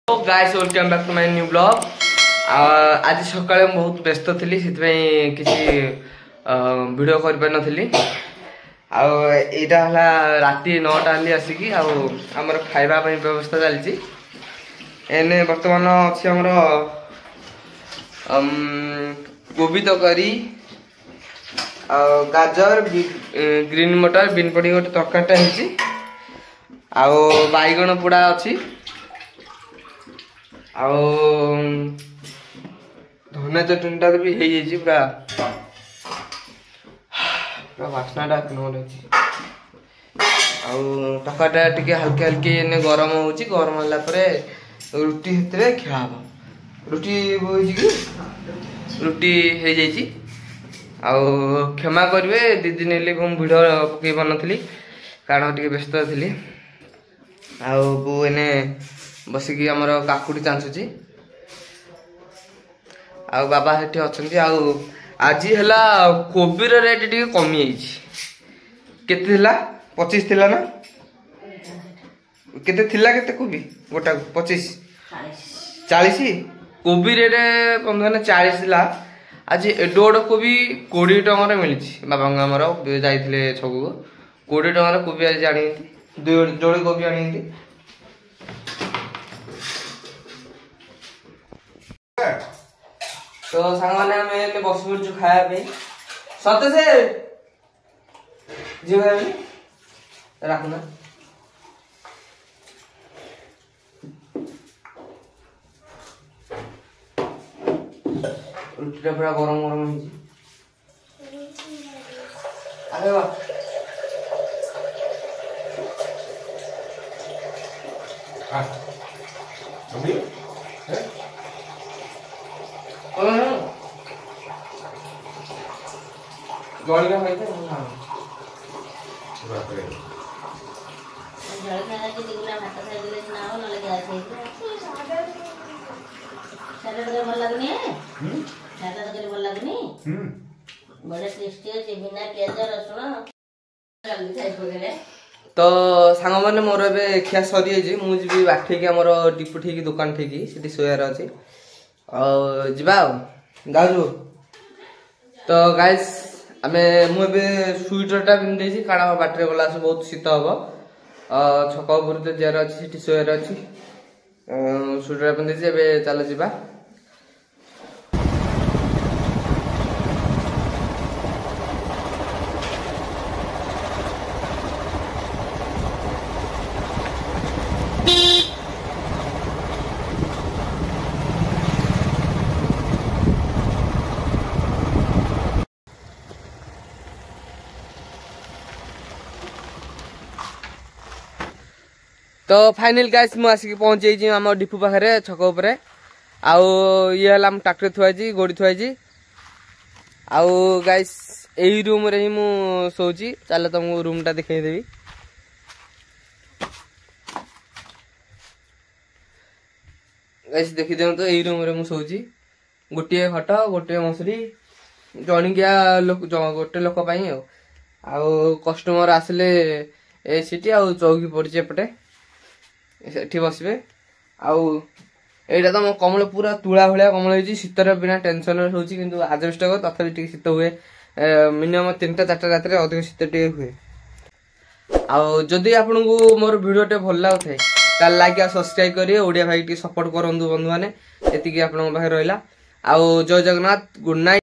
तो guys welcome back to my new blog. आज सकाळे बहुत व्यस्त थी किसी वीडियो कर पार नथली। आईटा राति 9टा आसिकी आमर खाइबा व्यवस्था चलती एने बर्तमान अच्छी आमर गोभी तरकारी गाजर ग्रीन मटर बीन पड़ी गोटे तरकारीटा हो बैगण पोड़ा अच्छी धनिया चटनीटा भी हो जाए पूरा पूरा बास्नाटा टकाटा टे हल्के हल्के गरम होची गरम होला परे रुटी हेतरे खियाब रुटी रुटी हो जाइए। क्षमा करेंगे 2 दिन हेल्ले भिड पकई पार नी कारण टे व्यस्त थी। बो एने बसिकी आमर काकुड़ी चांचुची बाबा हेठी अच्छी। आज है कोबीर रेट टे कमी केते 25 थिला ना केते थिला केते कोबी गोटा 25 40 कोबी रेट बंधुने 40 थिला। आज एडोड कोबी 20 टंका मिली बाबा आमर जाइए छकु 20 टंकार कोबी आज आनी जोड़ी कोबी आनी। तो सांग मैंने बस पड़ू खाया सत्य से झील खाया रखना रुटीटा पूरा गरम गरम अरे वाह जलिया तो सांग मैंने मोर ए खिया सरी मुझे बाठेक आमर डिपू ठीक दुकान ठीक से शोयार अच्छे गाजु। तो गाइस आमे मुझे स्वेटरटा पिंधे कारण बाटर गला बहुत शीत हम छक उपर तो जार अच्छी शोयार अच्छी स्वेटर पिंधे चल जा। तो फाइनल गाइस मु आसिक पहुंच जाइए आम डिपू पाखे छक उपर ये ट्राक्टर थुआई गोड़ी थुआई गाइस यही रूम रे ही मु सोची चल तुमको रूम टा देखदेवी। गाइस देखी दिखाँ तो यही रूम रे मु सोची गोटे खट गोटे मसुरी जणिकिया गोटे लोक कस्टमर आसिले ए सीटी चौकी पड़ी एपटे एठी बसबे एटा तो मो कमल पूरा तुला भाया कमल हो शीतर बिना टेंशन होची किंतु आजबेस्ट तथापि टिके शीत हुए मिनिमम 3टा 4टा रात अधिक शीत टे हुए। जदि आपन को मोर वीडियो टे भल लागुଥାଏ ताल लाइक आ सब्सक्राइब करिए ओडिया भाई टी सपोर्ट करंदु बंधु माने एतिकी आपन पाखे रहला। जय जगन्नाथ गुड नाइट।